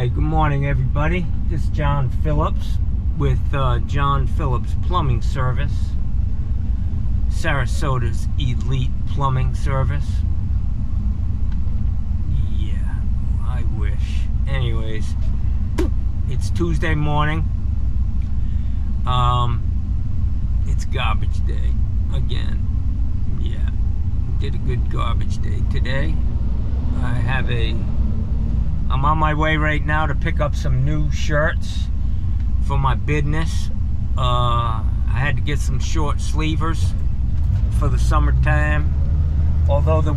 Okay, good morning everybody. This is John Phillips with John Phillips Plumbing Service, Sarasota's elite plumbing service. Yeah, I wish. Anyways, it's Tuesday morning. It's garbage day again. Yeah, did a good garbage day today. I'm on my way right now to pick up some new shirts for my business. I had to get some short sleevers for the summertime. Although the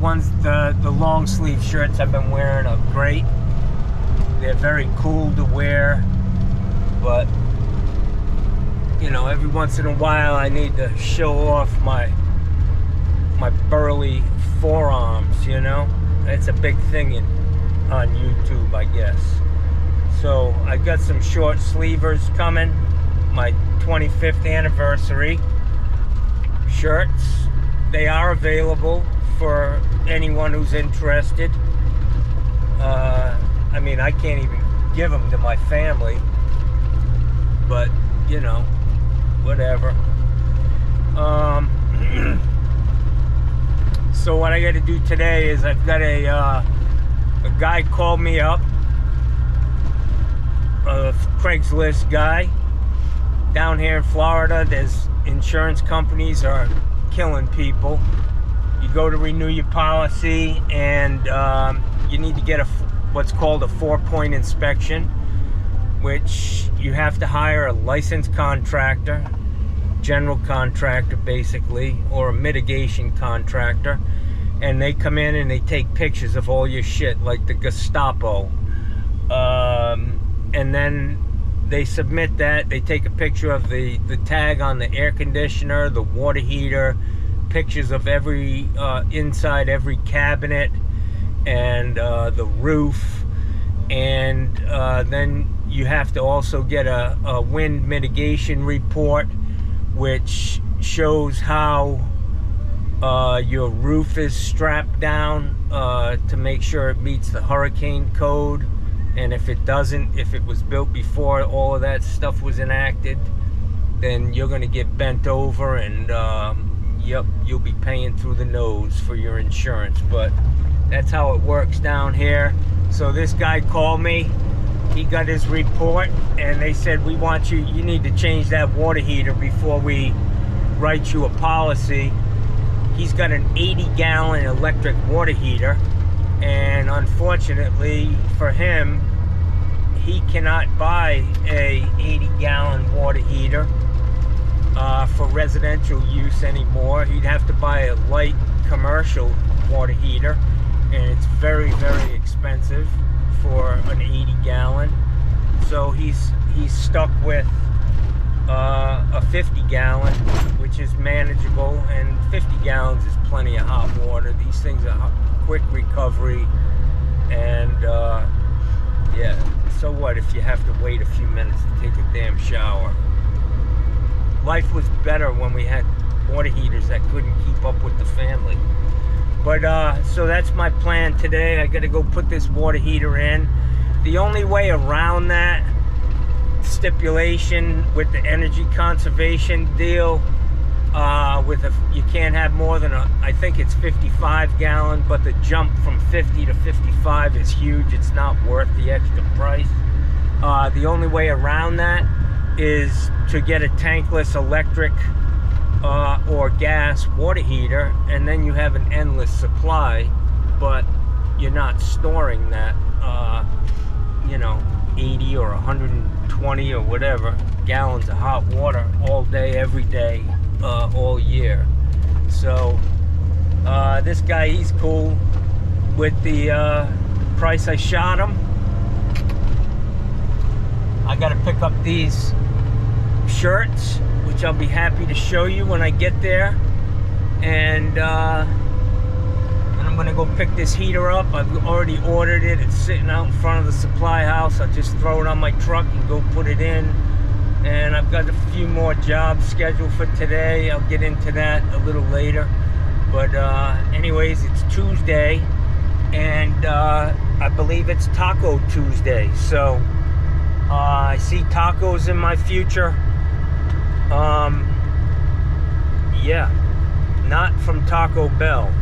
long sleeve shirts I've been wearing are great. They're very cool to wear, but you know, every once in a while I need to show off my burly forearms, you know? It's a big thing on YouTube, I guess. So I got some short sleevers coming, my 25th anniversary shirts. They are available for anyone who's interested. I mean, I can't even give them to my family, but you know, whatever. So what I got to do today is I've got a guy called me up, a Craigslist guy. Down here in Florida, there's insurance companies are killing people. You go to renew your policy and you need to get what's called a 4-point inspection, which you have to hire a licensed contractor, general contractor basically, or a mitigation contractor, and they come in and they take pictures of all your shit like the Gestapo, and then they submit that. They take a picture of the tag on the air conditioner, the water heater, pictures of every inside every cabinet, and the roof, and then you have to also get a wind mitigation report, which shows how your roof is strapped down to make sure it meets the hurricane code. And if it doesn't, if it was built before all of that stuff was enacted, then you're going to get bent over, and yep, you'll be paying through the nose for your insurance. But that's how it works down here. So this guy called me. He got his report, and they said, we want you need to change that water heater before we write you a policy. He's got an 80-gallon electric water heater, and unfortunately for him, he cannot buy a 80-gallon water heater for residential use anymore. He'd have to buy a light commercial water heater, and it's very, very expensive for an 80-gallon. So he's stuck with a 50-gallon, which is manageable, and 50 gallons is plenty of hot water. These things are quick recovery, and yeah, so what if you have to wait a few minutes to take a damn shower? Life was better when we had water heaters that couldn't keep up with the family. But so that's my plan today. I gotta go put this water heater in. The only way around that stipulation with the energy conservation deal, you can't have more than I think it's 55-gallon, but the jump from 50 to 55 is huge. It's not worth the extra price. The only way around that is to get a tankless electric or gas water heater, and then you have an endless supply, but you're not storing that you know, 80 or 120 or whatever gallons of hot water all day, every day, all year. So this guy, he's cool with the price I shot him. I got to pick up these shirts, which I'll be happy to show you when I get there, and I'm gonna go pick this heater up. I've already ordered it. It's sitting out in front of the supply house. I'll just throw it on my truck and go put it in. And I've got a few more jobs scheduled for today. I'll get into that a little later. But anyways, it's Tuesday, and I believe it's Taco Tuesday, so I see tacos in my future. Yeah, not from Taco Bell,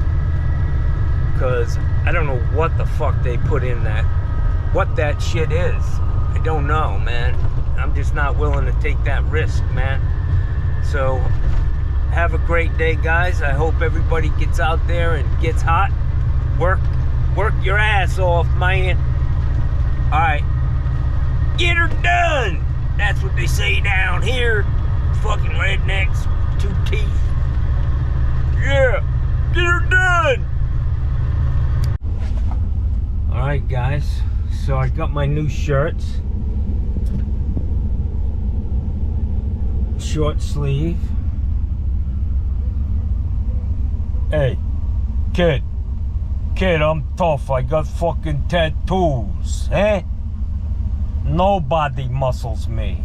because I don't know what the fuck they put in that. What that shit is, I don't know, man. I'm just not willing to take that risk, man. So, have a great day, guys. I hope everybody gets out there and gets hot. Work your ass off, man. All right, get her done. That's what they say down here. Fucking rednecks, 2 teeth. Yeah, get her done. All right, guys. So I got my new shirts. Short sleeve. Hey, kid, I'm tough. I got fucking tattoos, eh? Nobody muscles me.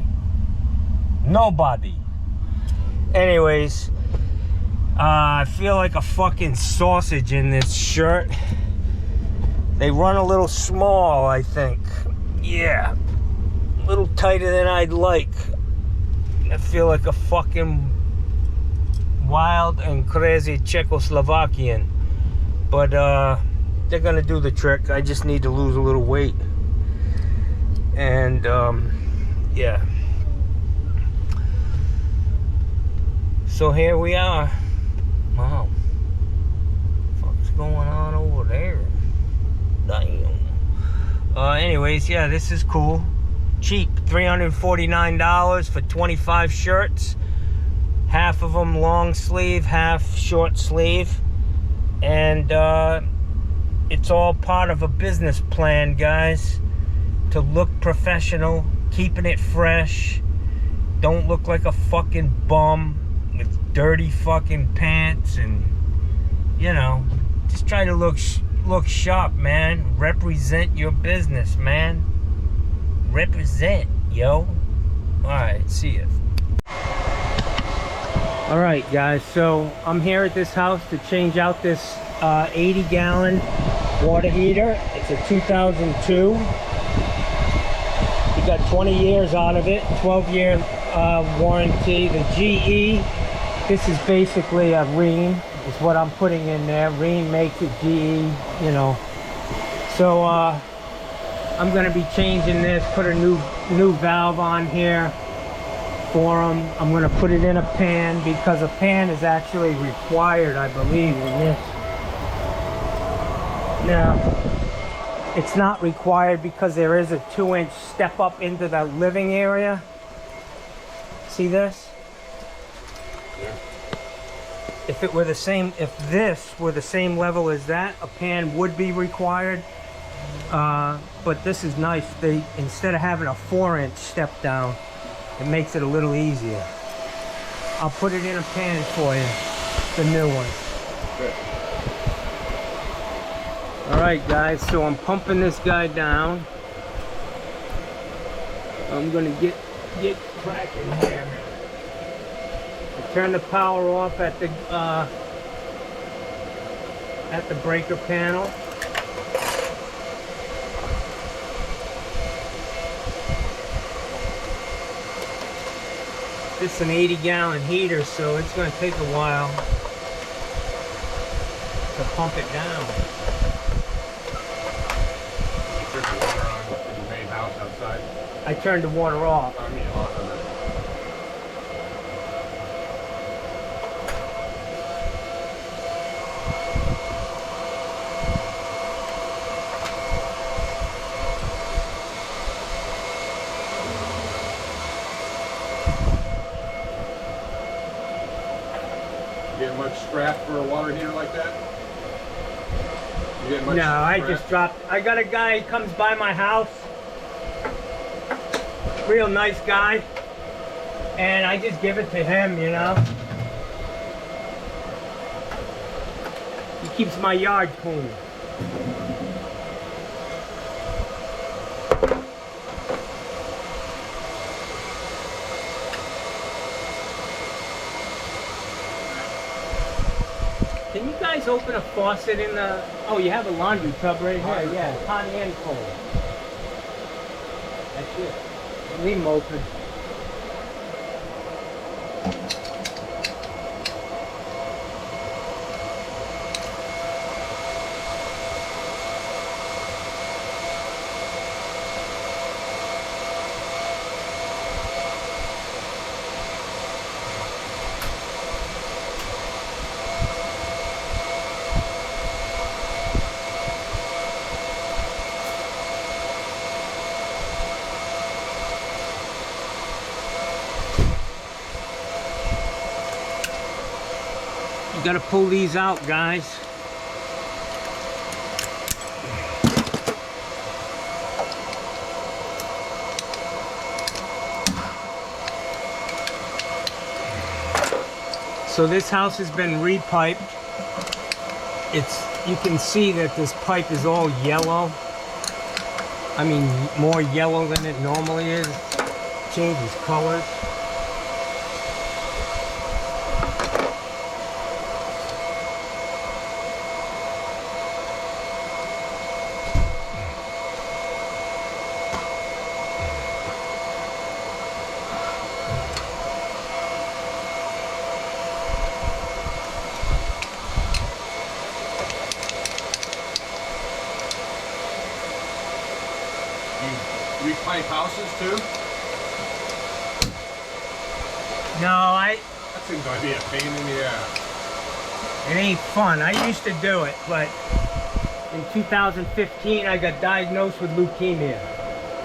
Nobody. Anyways, I feel like a fucking sausage in this shirt. They run a little small, I think. Yeah, a little tighter than I'd like. I feel like a fucking wild and crazy Czechoslovakian. But they're gonna do the trick. I just need to lose a little weight. And yeah. So here we are. Wow. What's going on over there? Damn. Anyways, yeah, this is cool. Cheap. $349 for 25 shirts. Half of them long sleeve, half short sleeve. And it's all part of a business plan, guys. To look professional, keeping it fresh. Don't look like a fucking bum with dirty fucking pants, and you know, just try to look sharp, man. Represent your business, man. Represent, yo. Alright, see ya. Alright, guys, so I'm here at this house to change out this 80-gallon water heater. It's a 2002. You got 20 years out of it, 12-year warranty. The GE, this is basically a Rheem, is what I'm putting in there. Rheem makes it, GE, you know. So I'm gonna be changing this, put a new valve on here for them. I'm gonna put it in a pan, because a pan is actually required, I believe, in this. Now, it's not required because there is a 2-inch step up into the living area. See this? Yeah. If it were the same, if this were the same level as that, a pan would be required. But this is nice. They, instead of having a 4-inch step down, it makes it a little easier. I'll put it in a pan for you, the new one. Good. All right, guys, so I'm pumping this guy down. I'm gonna get cracking here. I turn the power off at the breaker panel. This is an 80-gallon heater, so it's going to take a while to pump it down. You turn the water on in the main house outside? I turned the water off. I mean, on the... You get much scrap for a water heater like that? You get much No, I scrap? just dropped. I got a guy who comes by my house. Real nice guy. And I just give it to him, you know. He keeps my yard clean. Can you guys open a faucet in the... Oh, you have a laundry tub right here. Yeah, hot and cold. That's it. Leave them open. You gotta pull these out, guys. So this house has been repiped. You can see that this pipe is all yellow. I mean, more yellow than it normally is. Changes colors. You repipe houses too? No, That seems like be a pain in the ass. it ain't fun. I used to do it, but in 2015 I got diagnosed with leukemia.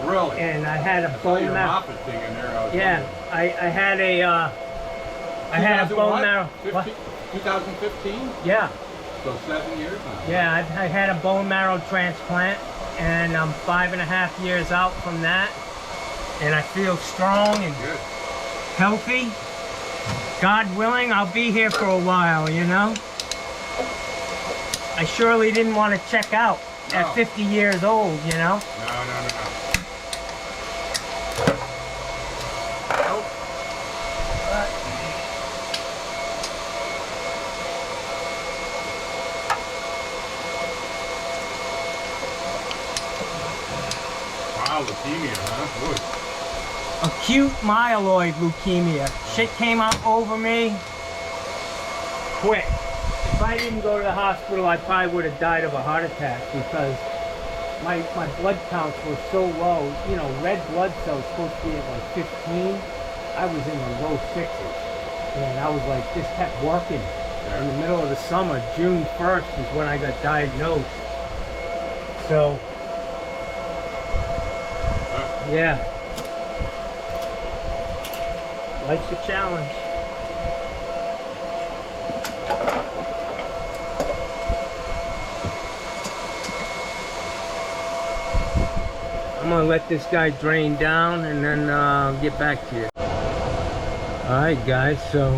Really? And I had a bone your marrow. moppet thing in there. Yeah, I had a bone marrow. 2015? Yeah, So 7 years now. yeah, I had a bone marrow transplant, and I'm 5.5 years out from that, and I feel strong and Good. healthy. God willing, I'll be here for a while, you know? I surely didn't want to check out at 50 years old, you know? No. Nope. Wow, leukemia, huh? Good. Acute myeloid leukemia. Shit came up over me quick. If I didn't go to the hospital, I probably would have died of a heart attack because my blood counts were so low. You know, red blood cells supposed to be at like 15. I was in the low 6s. And I was like, this kept working. In the middle of the summer, June 1st is when I got diagnosed. So, yeah. Life's a challenge. I'm gonna let this guy drain down and then get back to you. Alright guys, so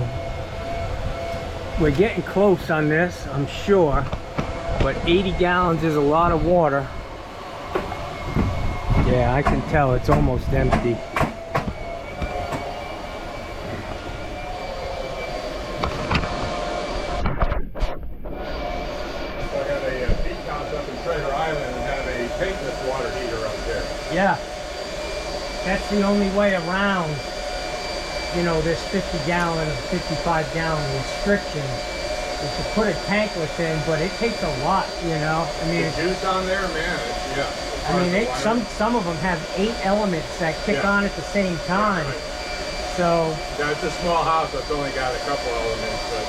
we're getting close on this, I'm sure, but 80 gallons is a lot of water. Yeah, I can tell it's almost empty. Tankless water heater up there. Yeah, that's the only way around, you know, this 50-gallon or 55-gallon restriction is to put a tankless in, but it takes a lot, you know. I mean, The juice on there, man. Yeah. I mean, some of them have 8 elements that kick on at the same time. Right. So Now, it's a small house, so it's only got a couple elements, but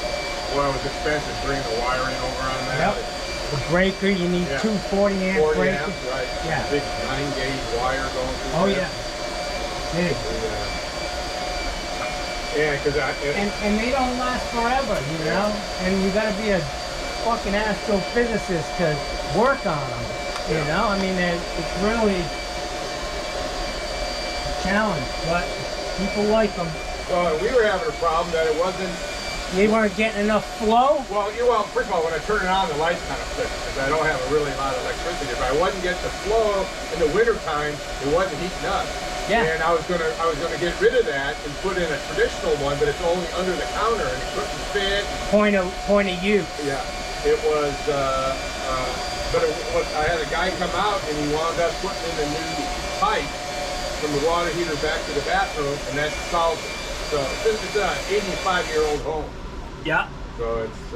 boy, it was expensive bringing the wiring over on that. Yep. The breaker, you need 2 40-amp 40 breakers. amps, right. Yeah. Big 9-gauge wire going through Oh there. yeah. Big. Yeah, because And they don't last forever, you know? And you gotta be a fucking astrophysicist to work on them, you know? I mean, it's really a challenge, but people like them. so we were having a problem that it wasn't. You weren't getting enough flow? Well, first of all, when I turn it on, the lights kind of flicker because I don't have a lot of electricity. If I wasn't getting the flow in the wintertime, it wasn't heating up. Yeah. And I was gonna get rid of that and put in a traditional one, but it's only under the counter and it couldn't fit. Point of use. Yeah. It was, I had a guy come out and he wound up putting in a new pipe from the water heater back to the bathroom, and that solved it. So this is an 85-year-old home. Yeah. So it's.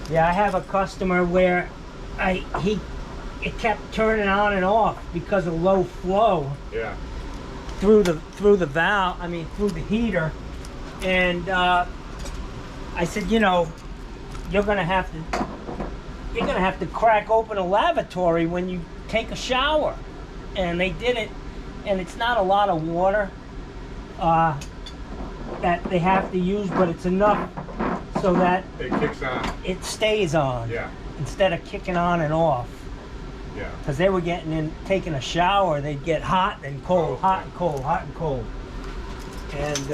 Yeah, I have a customer where it kept turning on and off because of low flow. Yeah. Through the valve, I mean through the heater, and I said, you know, you're gonna have to crack open a lavatory when you take a shower, and they did it, and it's not a lot of water that they have to use, but it's enough so that it kicks on. It stays on. Yeah. Instead of kicking on and off. Yeah. Because they were taking a shower, they'd get hot and cold, okay. hot and cold, hot and cold. And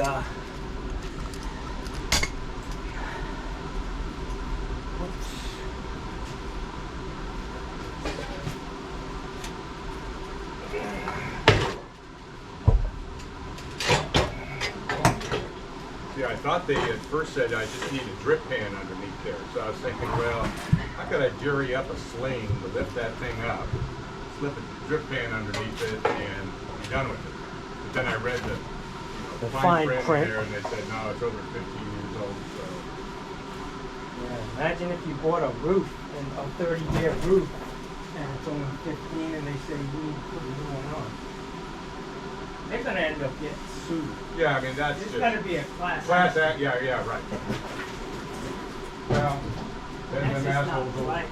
yeah, I thought they at first said I just need a drip pan underneath there. So I was thinking, well, how could I jury up a sling to lift that thing up, slip a drip pan underneath it, and be done with it? But then I read the fine print there, and they said, no, it's over 15 years old. So. Yeah, imagine if you bought a roof, a 30-year roof, and it's only 15, and they say you need to put a new one on. They're going to end up getting sued. Yeah, I mean, that's It's got to be a class act. Yeah, right. Well, then that's just not right.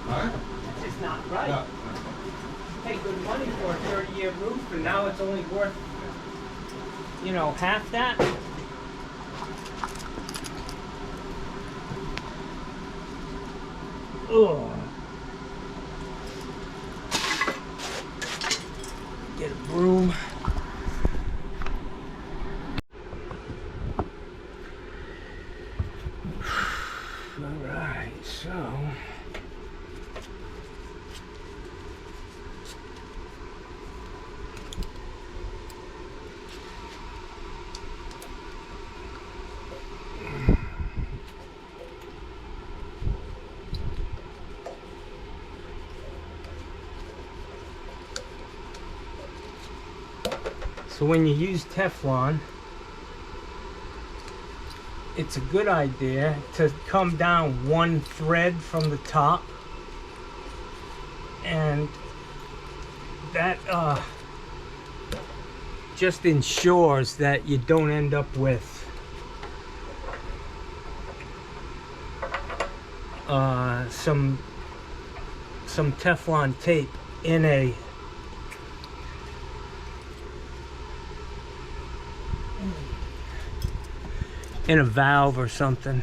Huh? That's just not right. No. You pay good money for a 30-year roof, and now it's only worth, you know, half that. Ugh. Get a broom. Alright, so when you use Teflon, it's a good idea to come down one thread from the top, and that just ensures that you don't end up with some Teflon tape in a valve or something.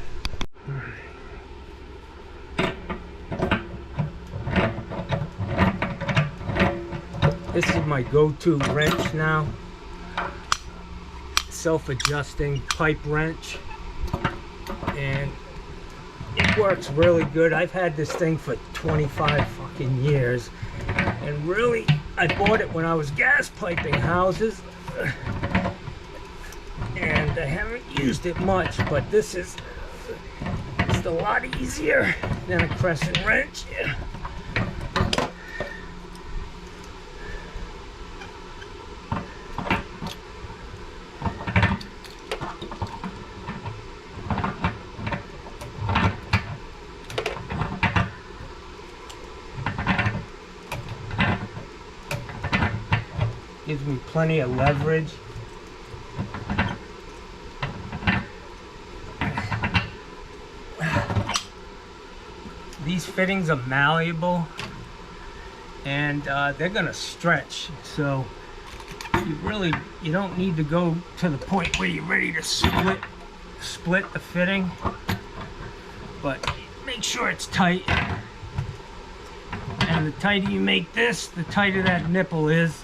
This is my go-to wrench now. Self-adjusting pipe wrench. And it works really good. I've had this thing for 25 fucking years. And really, I bought it when I was gas piping houses. And I haven't used it much, but this is just a lot easier than a crescent wrench. Yeah. Gives me plenty of leverage. These fittings are malleable, and they're gonna stretch, so you don't need to go to the point where you're ready to split the fitting, but make sure it's tight. And the tighter you make this, the tighter that nipple is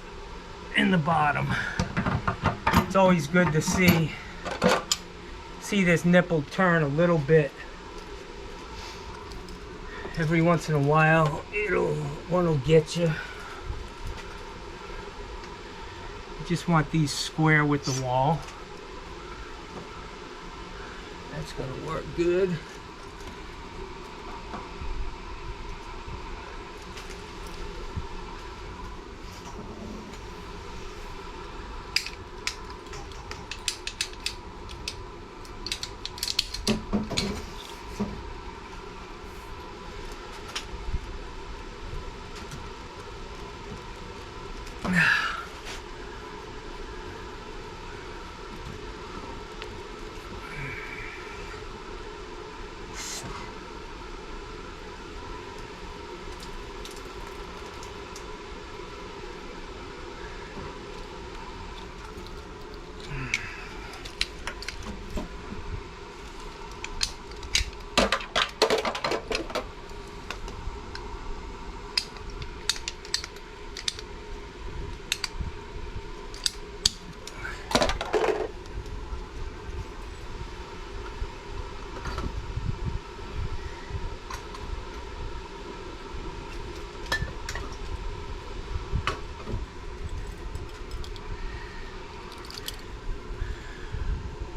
in the bottom. It's always good to see this nipple turn a little bit. Every once in a while, one will get you. You just want these square with the wall. That's gonna work good.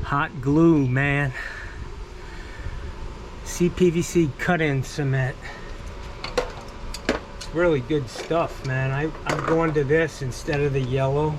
Hot glue, man. CPVC cut-in cement. It's really good stuff, man. I'm going to this instead of the yellow.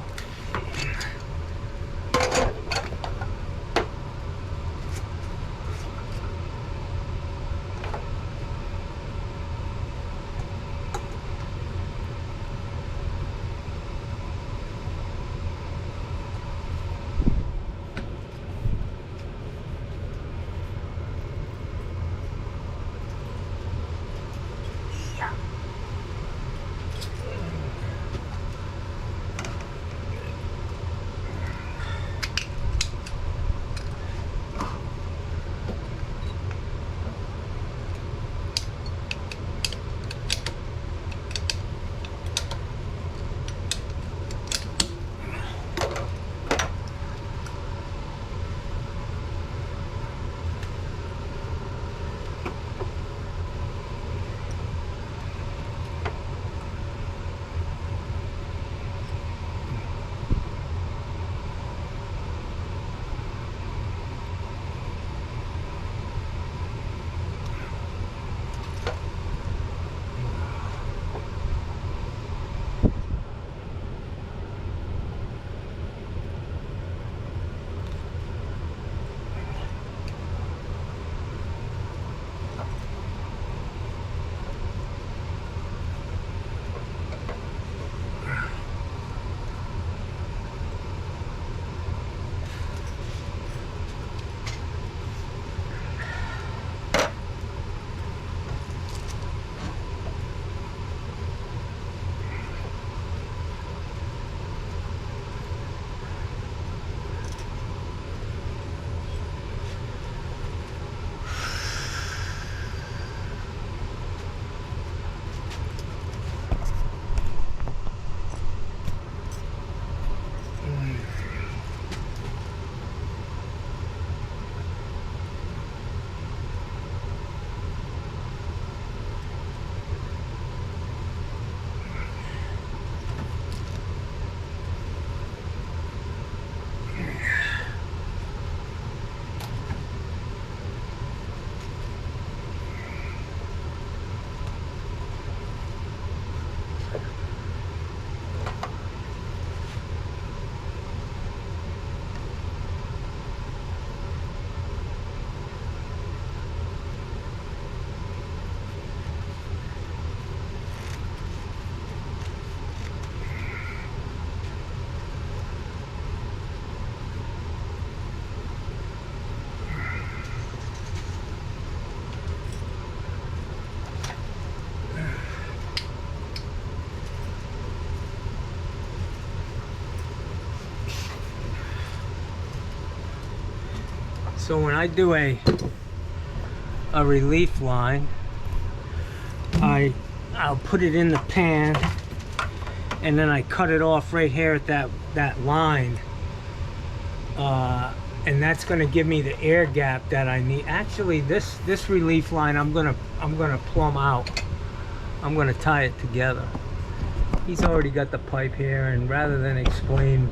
So when I do a relief line, I'll put it in the pan and then I cut it off right here at that line, and that's going to give me the air gap that I need. Actually, this relief line I'm gonna plumb out. I'm gonna tie it together. He's already got the pipe here, and rather than explain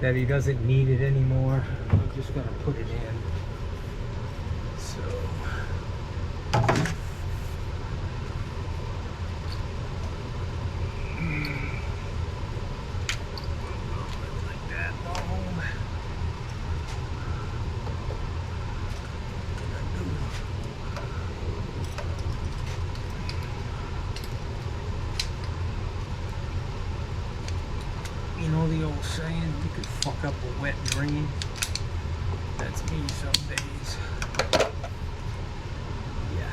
that he doesn't need it anymore, I'm just gonna put it in. So like that. Boom. You know the old saying, you could fuck up a wet dream. That's me some days. Yeah.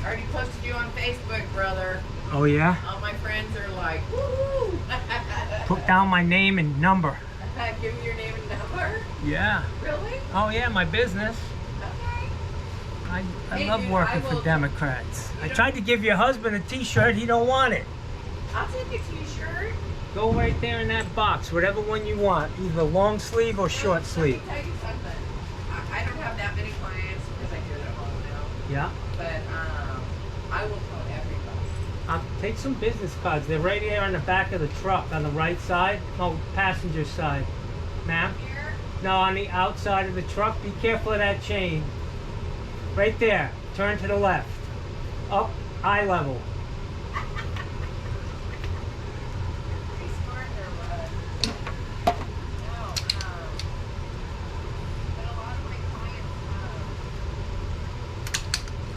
I already posted you on Facebook, brother. Oh yeah? All my friends are like, woo! Put down my name and number. Give me your name and number? Yeah. Really? Oh yeah, my business. Okay. I Hey, love dude, working I for will- Democrats. I know- tried to give your husband a t-shirt, he don't want it. I'll take a t-shirt. Go right there in that box, whatever one you want, either long sleeve or short sleeve. Let me tell you something. I don't have that many clients because I do it at home now. Yeah. But I will tell everybody. Take some business cards. They're right here on the back of the truck, on the right side. No, passenger side. Ma'am? Here, No, on the outside of the truck. Be careful of that chain. Right there. Turn to the left. Up, eye level. pretty smart there, bud. No, but a lot of my clients,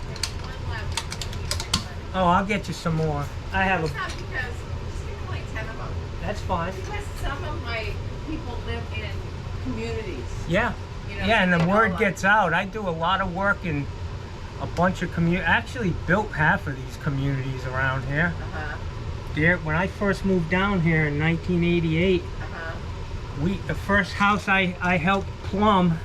there's one left. Oh, I'll get you some more. I have It's a... not because, just give me like 10 of them. That's fine. Because some of my people live in communities. Yeah. You know, Yeah, and so the they know, word like, gets out. I do a lot of work in a bunch of actually built half of these communities around here. Uh-huh. There, when I first moved down here in 1988, Uh-huh. the first house I helped plumb,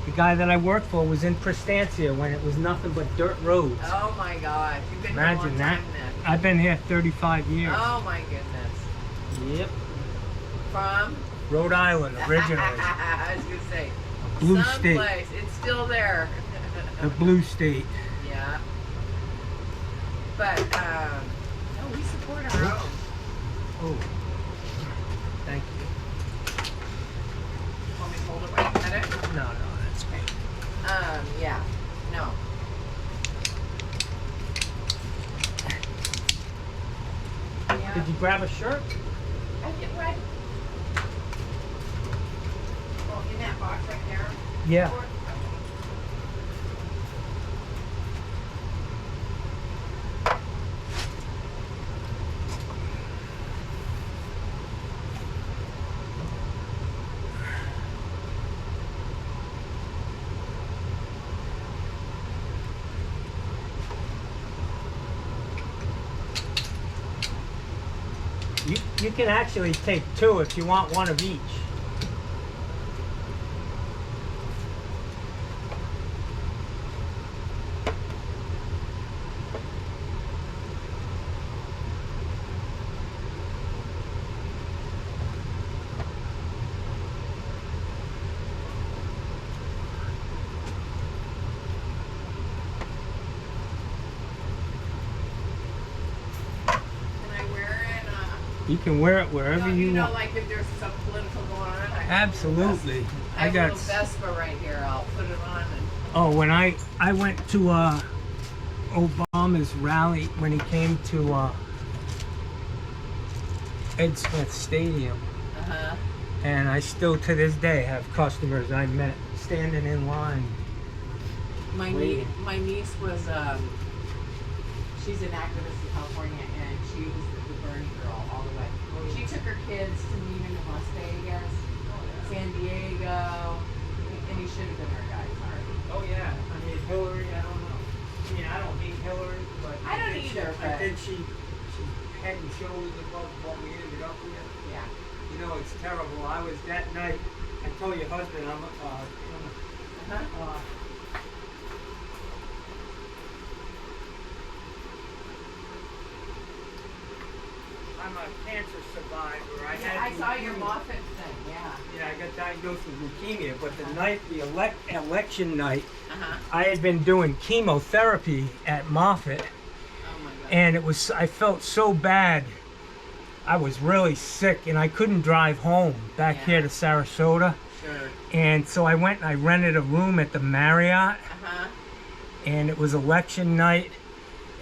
the guy that I worked for was in Prestantia when it was nothing but dirt roads. Oh my God. You've been here a Imagine long that. time then. I've been here 35 years. Oh my goodness. Yep. From? Rhode Island, originally. I was going to say. Blue state. Someplace. It's still there. The blue state. Yeah. But, no, we support our own. Oh. Thank you. Want me to hold it while you cut it? No, that's great. Yeah. No. Yeah. Did you grab a shirt? I get ready. Well, in that box right there. Yeah. Or- You can actually take two if you want one of each. Can I wear it? You can wear it wherever you know, want. like if there's some political going on. I Absolutely. I have a little Vespa right here. I'll put it on and. Oh, when I went to Obama's rally when he came to Ed Smith Stadium, Uh-huh. and I still to this day have customers I met standing in line. My Waiting. niece was She's an activist in California, and she was the Bernie girl all the way. She took her kids to meet him in Las Vegas, San Diego, and he should have been our guy. Sorry. Oh yeah, I mean Hillary, I don't know. I mean, I don't hate Hillary, but I don't either. I think she's head and shoulders above what we ended up with. Yeah. You know, it's terrible. I was that night. I told your husband I'm a cancer survivor. I saw your Moffitt thing. Yeah. Yeah, I got diagnosed with leukemia, but the night, the election night, Uh-huh. I had been doing chemotherapy at Moffitt, Oh my God. and I felt so bad. I was really sick, and I couldn't drive home back here to Sarasota. Sure. And so I went and I rented a room at the Marriott, Uh-huh. and it was election night.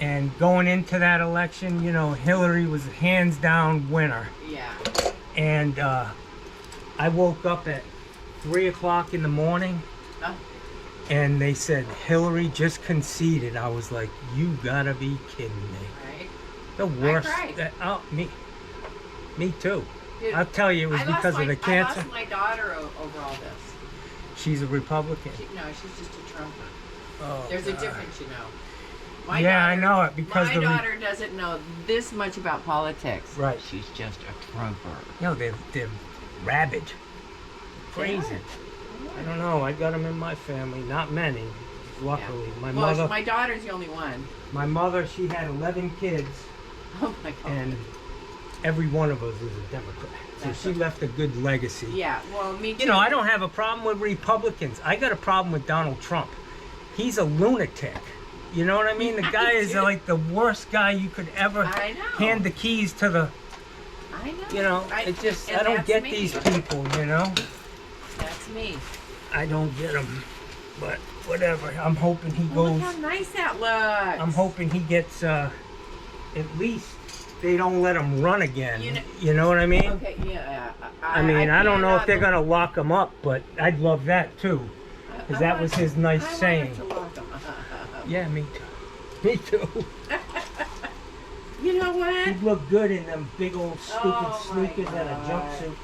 And going into that election, you know, Hillary was hands down winner. Yeah. And I woke up at 3 o'clock in the morning, Oh. and they said Hillary just conceded. I was like, you gotta be kidding me. Right. The worst. cried. Me too. Dude, I'll tell you, it was because of the cancer. I lost my daughter over all this. She's a Republican. No, she's just a Trumper. Oh, There's God. a difference, you know. Yeah, I know it, because my the daughter doesn't know this much about politics. Right. She's just a Trumper. You know, they're rabid. Crazy. I don't know. I got them in my family. Not many, luckily. Yeah. My Well, mother. my daughter's the only one. My mother, she had 11 kids, Oh my God. and every one of us is a Democrat. So That's she okay. left a good legacy. Yeah, well, me too. You know, I don't have a problem with Republicans. I got a problem with Donald Trump. He's a lunatic. You know what I mean? The guy is Dude. like the worst guy you could ever I know. hand the keys to the. I know. You know, I don't that's get me. these people. You know, That's me. I don't get them. But whatever. I'm hoping he Oh, goes. look how nice that looks. I'm hoping he gets. At least they don't let him run again. You know what I mean? Okay, yeah. I mean, I don't know if they're cannot gonna lock him up, but I'd love that too, because that was his nice I want saying. him to lock 'em. Yeah, me too. Me too. You know what? He'd look good in them big old stupid Oh, my sneakers and a God. jumpsuit.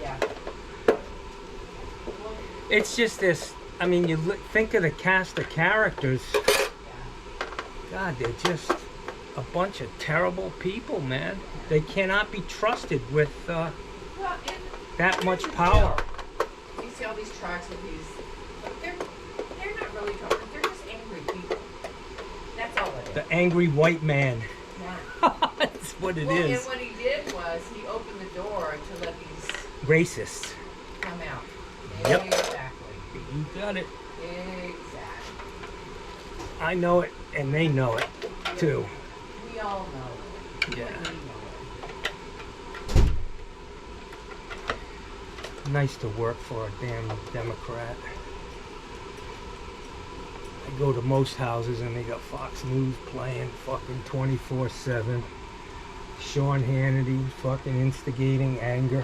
Yeah. It's just this. I mean, you think of the cast of characters. God, they're just a bunch of terrible people, man. They cannot be trusted with Well, that much here's the power. deal. You see all these trucks with these. Look, they're not really truckers. They're just angry people. That's all it is. The angry white man. Yeah. That's what it Well, is. and what he did was he opened the door to let these Racist. come out. Yep. Exactly. You got it. Exactly. I know it, and they know it, too. We all know it. Yeah. We know Nice to work for a damn Democrat. I go to most houses and they got Fox News playing fucking 24/7. Sean Hannity fucking instigating anger.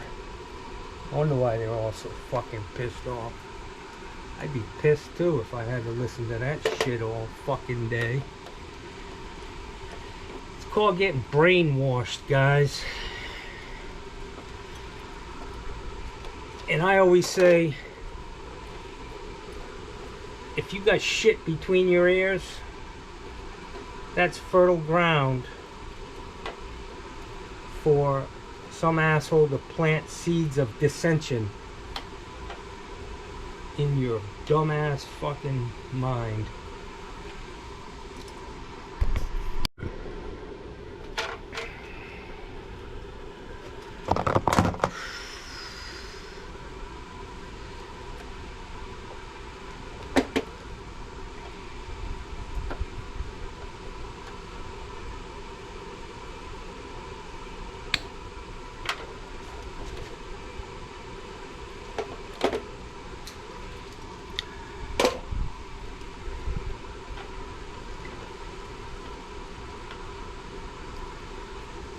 I wonder why they're all so fucking pissed off. I'd be pissed too if I had to listen to that shit all fucking day. It's called getting brainwashed, guys. And I always say, if you got shit between your ears, that's fertile ground for some asshole to plant seeds of dissension in your dumbass fucking mind.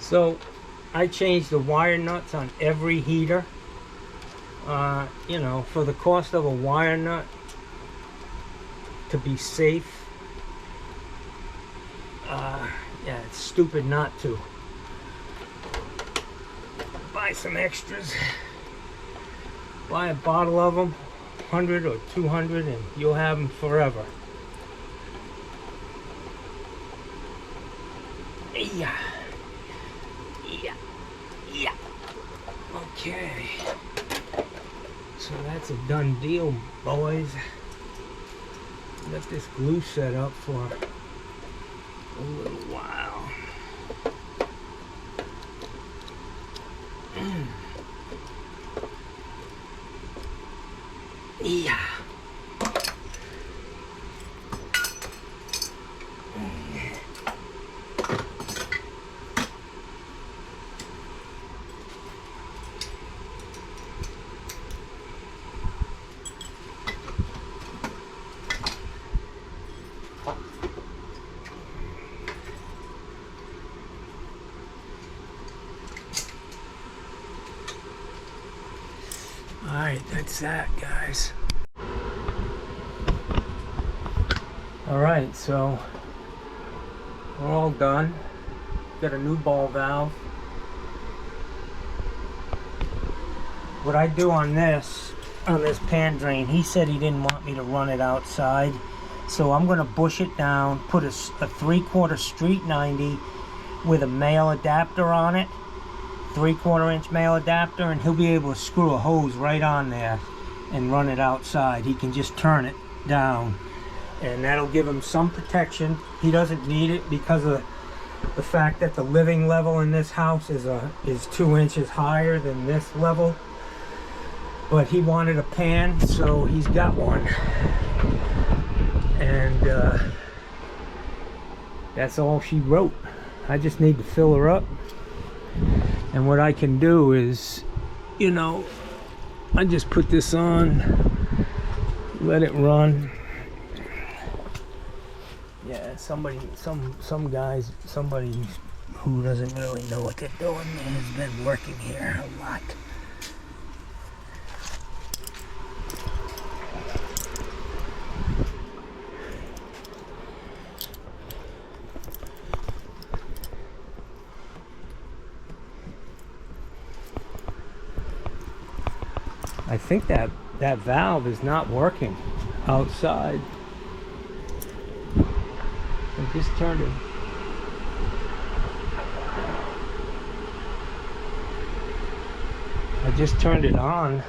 So I changed the wire nuts on every heater. You know, for the cost of a wire nut, to be safe, Yeah, it's stupid not to. Buy some extras. Buy a bottle of them, 100 or 200, and you'll have them forever. Yeah. Yeah. Yeah. Okay. So that's a done deal, boys. Let this glue set up for a little while. Yeah. Alright, that's that, guys. Alright, so we're all done. Got a new ball valve. What I do on this pan drain, he said he didn't want me to run it outside. So I'm going to bush it down, put a 3/4 street 90 with a male adapter on it. 3/4 inch male adapter, and he'll be able to screw a hose right on there and run it outside. He can just turn it down, and that'll give him some protection. He doesn't need it because of the fact that the living level in this house is 2 inches higher than this level. But he wanted a pan, so he's got one, and that's all she wrote. I just need to fill her up. And what I can do is, you know, I just put this on, let it run. Yeah, somebody who doesn't really know what they're doing has been working here a lot. I think that valve is not working outside. I just turned it. I just turned it on.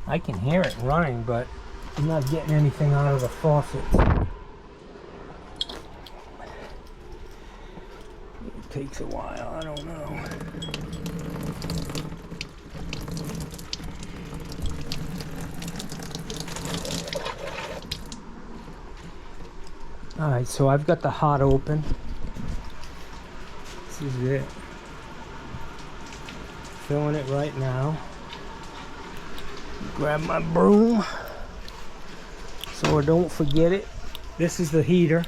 I can hear it running, but I'm not getting anything out of the faucet. Takes a while, I don't know. Alright, so I've got the hot open. This is it. Filling it right now. Grab my broom so I don't forget it. This is the heater.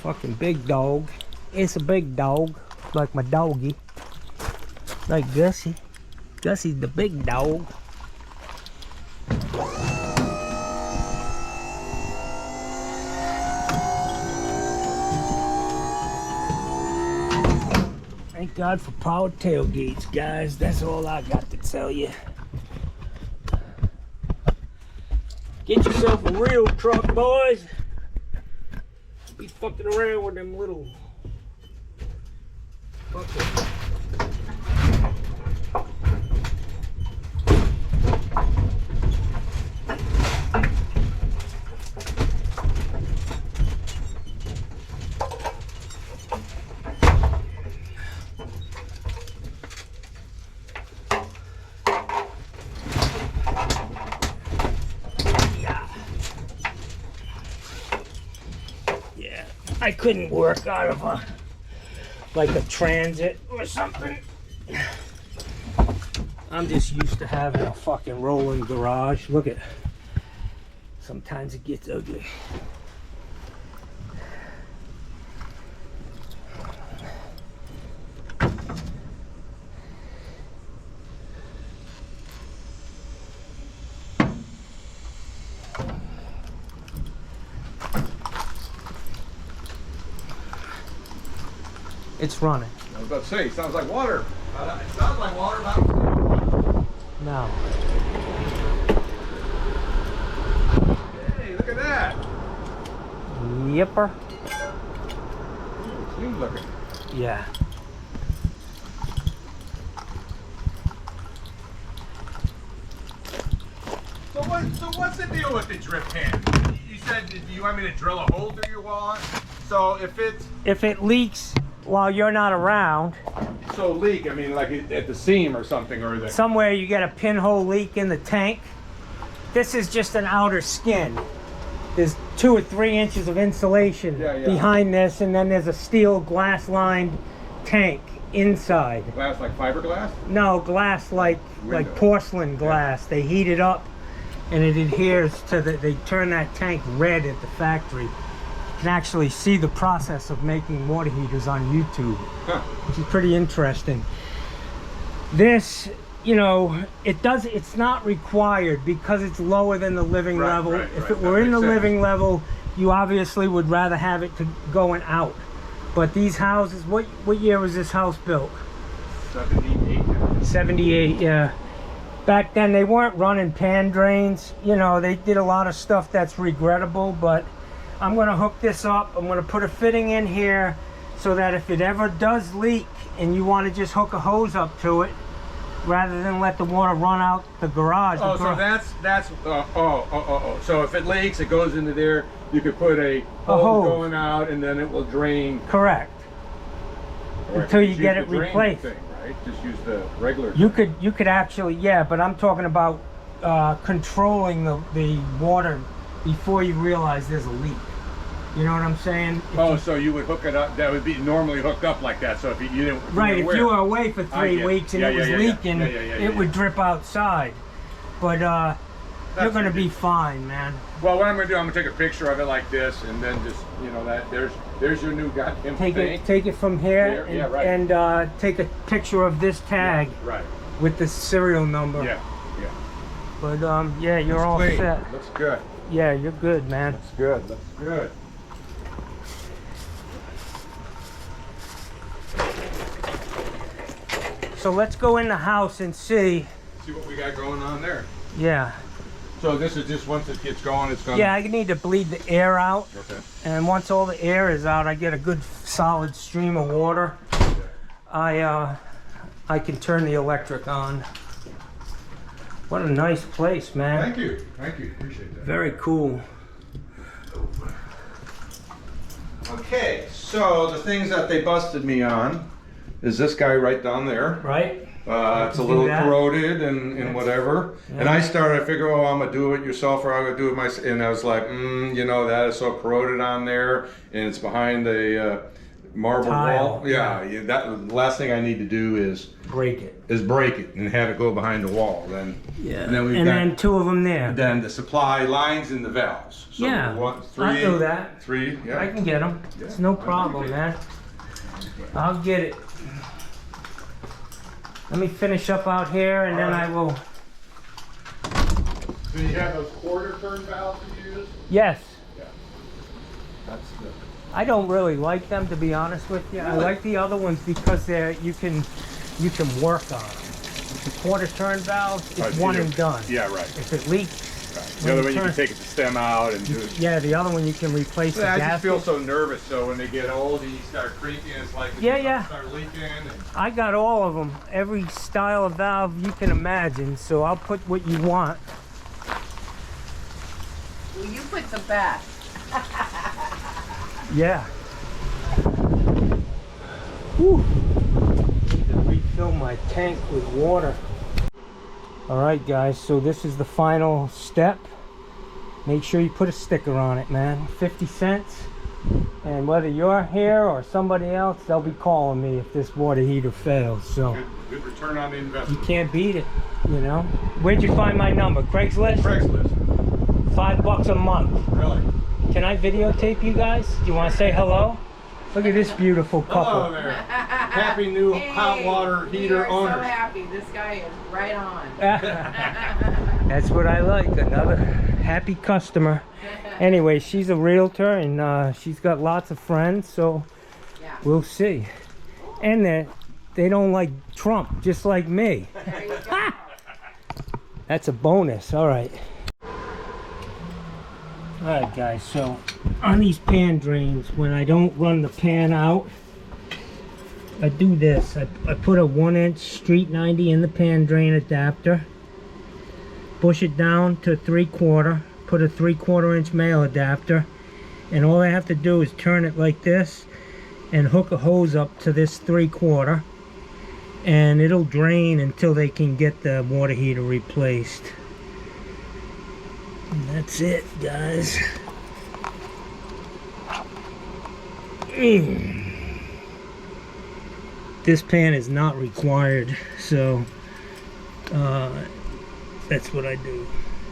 Fucking big dog. It's a big dog, like my doggy, like Gussie. Gussie's the big dog. Thank God for power tailgates, guys. That's all I got to tell you. Get yourself a real truck, boys. Be fucking around with them little yeah, I couldn't work out of a transit or something. I'm just used to having a fucking rolling garage. Look at, sometimes it gets ugly. It's running. I was about to say, it sounds like water. It sounds like water, but I don't see no water. No. Hey, look at that. Yipper. Clean looking. Yeah. So what's the deal with the drip pan? You said, do you want me to drill a hole through your wall? So if it leaks while you're not around, so leak, I mean like at the seam or something, or the somewhere you get a pinhole leak in the tank, this is just an outer skin. There's 2 or 3 inches of insulation behind this, and then there's a steel glass lined tank inside. glass, like fiberglass? No, glass like porcelain glass. They heat it up and it adheres to they turn that tank red at the factory. You can actually see the process of making water heaters on YouTube, which is pretty interesting. This, you know, it's not required because it's lower than the living level. If it were in the living level, you obviously would rather have it to going out. But these houses, what year was this house built? 78. 78, yeah. Back then they weren't running pan drains. You know, they did a lot of stuff that's regrettable, but I'm gonna hook this up. I'm gonna put a fitting in here so that if it ever does leak and you want to just hook a hose up to it, rather than let the water run out the garage. Oh, so that's so if it leaks, it goes into there. You could put a hose going out, and then it will drain. Correct. Or until you just get use it the drain replaced. thing, right? Just use the regular. You could actually, yeah, but I'm talking about controlling the water before you realize there's a leak. You know what I'm saying? So you would hook it up. That would be normally hooked up like that. So if you didn't, right, if you were away for 3 weeks and it was leaking, it would drip outside. But you're gonna be fine, man. Well, what I'm gonna do, I'm gonna take a picture of it like this, and then just, you know, that there's your new goddamn thing. Take it from here, and take a picture of this tag with the serial number. Yeah. But yeah, you're all set. Looks good. Yeah, you're good, man. Looks good. Looks good. So let's go in the house and see what we got going on there. Yeah. So this is just once it gets going, it's gonna... Yeah, I need to bleed the air out. Okay. And once all the air is out, I get a good solid stream of water. I can turn the electric on. What a nice place, man. Thank you. Thank you. Appreciate that. Very cool. Okay, so the things that they busted me on is this guy right down there. Right. It's a little corroded and whatever. Yeah. And I figure, oh, I'm gonna do it yourself, or I'm gonna do it myself. And I was like, you know, that is so corroded on there, and it's behind a marble wall. Yeah, that the last thing I need to do is break it. And have it go behind the wall. Then and then 2 of them there. Then the supply lines and the valves. So yeah, 3. I know that. 3. Yeah, I can get them. Yeah. It's no problem, man. I'll get it. Let me finish up out here, and then I will. So you have those quarter turn valves you use? Yes. Yeah. That's the... I don't really like them, to be honest with you. Really? I like the other ones because you can work on them. The quarter turn valves, it's one and done. Yeah, right. If it leaks. The other one you can take the stem out and do it. Yeah, the other one you can replace the gasket. I just feel so nervous, so when they get old and you start creaking, it's like start leaking. I got all of them, every style of valve you can imagine, so I'll put what you want. Well, you put the best. Yeah. Whew. Need to refill my tank with water. Alright guys, so this is the final step. Make sure you put a sticker on it, man. 50 cents. And whether you're here or somebody else, they'll be calling me if this water heater fails. So good return on the investment. You can't beat it, you know. Where'd you find my number? Craigslist? Craigslist. $5 a month. Really? Can I videotape you guys? Do you want to say hello? Look at this beautiful couple. Hello there. Happy new hot water heater owners. So happy. This guy is right on. That's what I like. Another happy customer. Anyway, she's a realtor and she's got lots of friends, so we'll see. And they don't like Trump, just like me. There you go. That's a bonus. All right. All right, guys. So on these pan drains, when I don't run the pan out, I do this. I put a 1-inch street 90 in the pan drain adapter, push it down to 3/4, put a 3/4 inch male adapter, and all I have to do is turn it like this and hook a hose up to this 3/4, and it'll drain until they can get the water heater replaced. And that's it, guys. This pan is not required, so that's what I do.